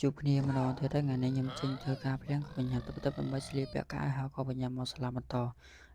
ជួបគ្នាម្ដងទៀតហើយថ្ងៃនេះខ្ញុំចេញធ្វើការភ្លៀងក៏ញ៉ាំទឹកដើម្បីស្លៀកពាក់កៅអៅហើយក៏ញ៉ាំមកសាលាបន្ត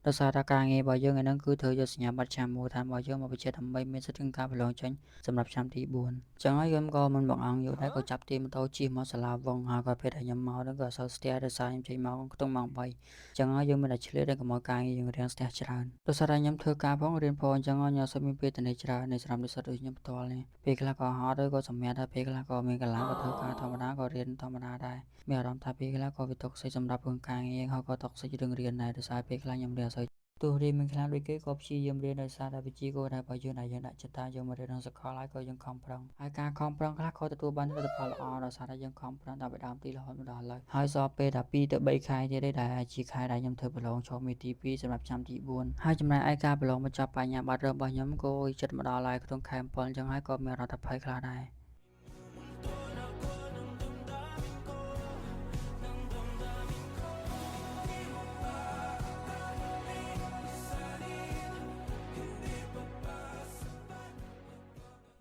ដោយសារតែការងាររបស់យើងថ្ងៃហ្នឹងគឺត្រូវយកសញ្ញាបត្រឆ្នាំមូលដ្ឋានរបស់យើងមកបញ្ជាក់ដើម្បីមានសិទ្ធិក្នុងការប្រឡងចេញសម្រាប់ឆ្នាំទី4អញ្ចឹងហើយខ្ញុំក៏មិនបង្អង់យូរដែរក៏ចាប់ទីម៉ូតូជិះមកសាលាវងហើយក៏ពេលដែលខ្ញុំមកហ្នឹងក៏អត់សូវស្ទះដោយសារខ្ញុំចេញមកខ្ទង់ម៉ោង3អញ្ចឹងហើយយើងមានតែឆ្លៀតតែកុំឲ្យការងារយើងរាំងស្ទះច្រើនដោយសារតែខ្ញុំធ្វើការផងរៀនផងអញ្ចឹងហើយខ្ញុំអត់សូវមានពេលទៅច្រើននៅស្រាប់និស្សិតដូចខ្ញុំផ្ទាល់នេះពេលខ្លះក៏ហត់ឬក៏សម្រាប់តែពេលខ្លះក៏មានកន្លងក៏ធ្វើការធម្មតាក៏រៀនធម្មតាដែរមានអារម្មណ៍ថាពេលខ្លះក៏វាតុកសិចសម្រាប់រឿងការងារហើយក៏តុកសិចរឿងរៀនដែរដោយសារពេលខ្លះខ្ញុំរៀនអត់សូវទោះរៀនមិនខ្លាំងដូចគេក៏ព្យាយាមរៀនដោយសារតែវិជ្ជាគោលដៅរបស់យើងដែលយើងដាក់ចិត្តថាយើងមករៀនក្នុងសាកលហើយក៏យើងខំប្រឹងហើយការខំប្រឹងខ្លះក៏ទទួលបានលទ្ធផលល្អដោយសារតែយើងខំប្រឹងតាំងពីដើមទីរហូតមកដល់ឥឡូវហើយសល់ពេលតែ2ទៅ3ខែទៀតទេដែលជាខែដែលខ្ញុំធ្វើប្រឡងចូលមេទី2សម្រាប់ឆ្នាំទី4ហើយចំណែកឯការប្រឡងបញ្ចប់បញ្ញាបត្ររបស់ខ្ញុំក៏ចិត្តមកដល់ហើយក្នុងខែ7អញ្ចឹងហើយក៏មានអារម្មណ៍ថាភ័យខ្លះដែរ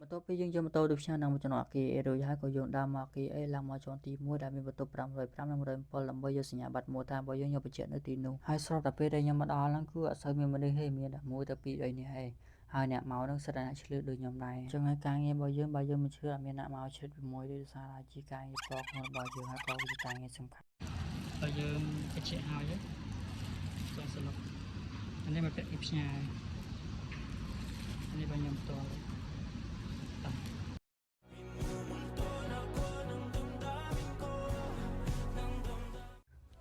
បន្ទាប់ពីយើងយកម៉ូតូទៅផ្សារនឹងចំណុចអគារ A រួចហើយក៏យើងដើរមកអគារ A ឡើងមកជាន់ទី1ដែលមានបន្ទប់505និង107ដើម្បីយកសញ្ញាបត្រមូលដ្ឋានរបស់យើងយកបញ្ជាក់នៅទីនោះហើយស្របតែពេលដែលខ្ញុំមកដល់ហ្នឹងគឺអត់សូវមានមនុស្សទេមានតែ1ទៅ2 3នាក់ឯងហើយអ្នកមកហ្នឹងសិតតែអ្នកឆ្លៀតដូចខ្ញុំដែរអញ្ចឹងហើយការងាររបស់យើងបើយើងមិនឆ្លៀតអត់មានអ្នកមកឆ្លៀតជាមួយទេដោយសារតែជាការងារផ្ទាល់ខ្លួនរបស់យើងហើយក៏ជាការងារសំខាន់បើយើងបញ្ជាក់ឲ្យចង់សន្លប់អានេះមកពាក់ពីផ្ញើអានេះបើខ្ញុំផ្ទាល់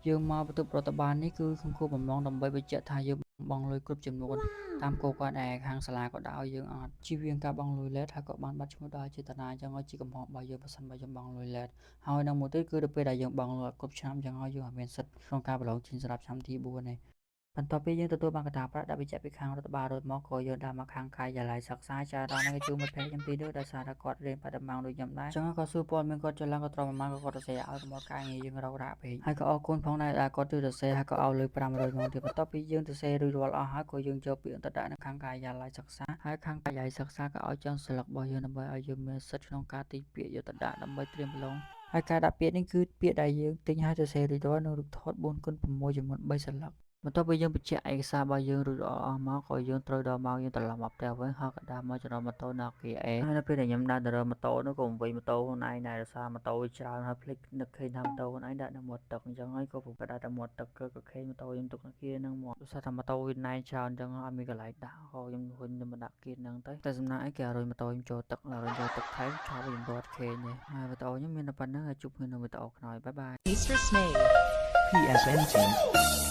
យើងមកបន្ទប់រដ្ឋបាលនេះគឺក្នុងគោលបំណងដើម្បីបញ្ជាក់ថាយើងបង់លុយគ្រប់ចំនួនតាមគោលការណ៍ដែលខាងសាលាក៏ដាក់ឲ្យយើងអត់ជៀសវាងការបង់លុយលេតហើយក៏បានបាត់ឈ្មោះដោយចេតនាអញ្ចឹងឲ្យជាកំហុសរបស់យើងបើសិនបើយើងបង់លុយលេតហើយនឹងមួយទៀតគឺទៅពេលដែលយើងបង់លុយគ្រប់ឆ្នាំអញ្ចឹងហើយយើងអត់មានសិទ្ធិក្នុងការប្រឡងជិះសម្រាប់ឆ្នាំទី4ទេបន្ទាប់ពីយើងទទួលបានកតាប្រាក់ដាក់បញ្ជាក់ពីខាងរដ្ឋបាលរួចមកក៏យើងដើរមកខាងការិយាល័យសិក្សាចារដល់ហ្នឹងជួបមិត្តភក្តិខ្ញុំទីនោះដោយសារតែគាត់រៀនបាត់ដំណងដូចខ្ញុំដែរអញ្ចឹងក៏សួរព័ត៌មានគាត់ចុះឡើងក៏ត្រង់ប្រហែលក៏គាត់ទៅសេឲ្យកុំឲ្យការងារយើងរោរ៉ាពេកហើយក៏អរគុណផងដែរដែលគាត់ជួយទៅសេហើយក៏ឲ្យលុយ500មកទៀតបន្ទាប់ពីយើងទៅសេរួចរាល់អស់ហើយក៏យើងយកពាក្យទៅដាក់នៅខាងការិយាល័យសិក្សាហើយខាងការិយាល័យសិក្សាក៏ឲ្យចង់ស្លឹករបស់យើងដើម្បីឲ្យយើងមានសិទ្ធិក្នុងការទិញពាក្យយកទៅដាក់ដើម្បីត្រៀមប្រឡងហើយការដាក់ពាក្យនេះគឺពាក្យដែលយើងទិញឲ្យទៅសេរួចរាល់នៅរូបថត 4x6 ចំនួន3សន្លឹកបន្ទាប់ពីយើងបញ្ជាក់ឯកសាររបស់យើងរួចរាល់អស់មកក៏យើងត្រូវដល់ម៉ោងយើងត្រឡប់មកផ្ទះវិញហើយក៏ដើរមកចរម៉ូតូនៅអគារ A ហើយនៅពេលដែលខ្ញុំដើរទៅរកម៉ូតូនោះក៏វិញម៉ូតូខ្លួនឯងដែរដោយសារម៉ូតូវាច្រើនហើយភ្លេចនឹកឃើញថាម៉ូតូខ្លួនឯងដាក់នៅមាត់ទឹកអញ្ចឹងហើយក៏ប្រកាសដាក់តែមាត់ទឹកក៏ឃើញម៉ូតូខ្ញុំទុកនៅគារហ្នឹងមកដោយសារថាម៉ូតូវាណែនច្រើនអញ្ចឹងអត់មានកន្លែងដាក់ក៏ខ្ញុំហ៊ុញទៅមកដាក់គារហ្នឹងទៅតែសំណាក់ឯងគេរុញម៉ូតូខ្ញុំចូលទឹករុញចូលទឹកថែមឆោបខ្ញុំរត់ឃើញហើយម៉ូតូខ្ញុំមានតែប៉ុណ្្នឹងហើយជួបគ្នានៅវីដេអូក្រោយបាយបាយ PSN team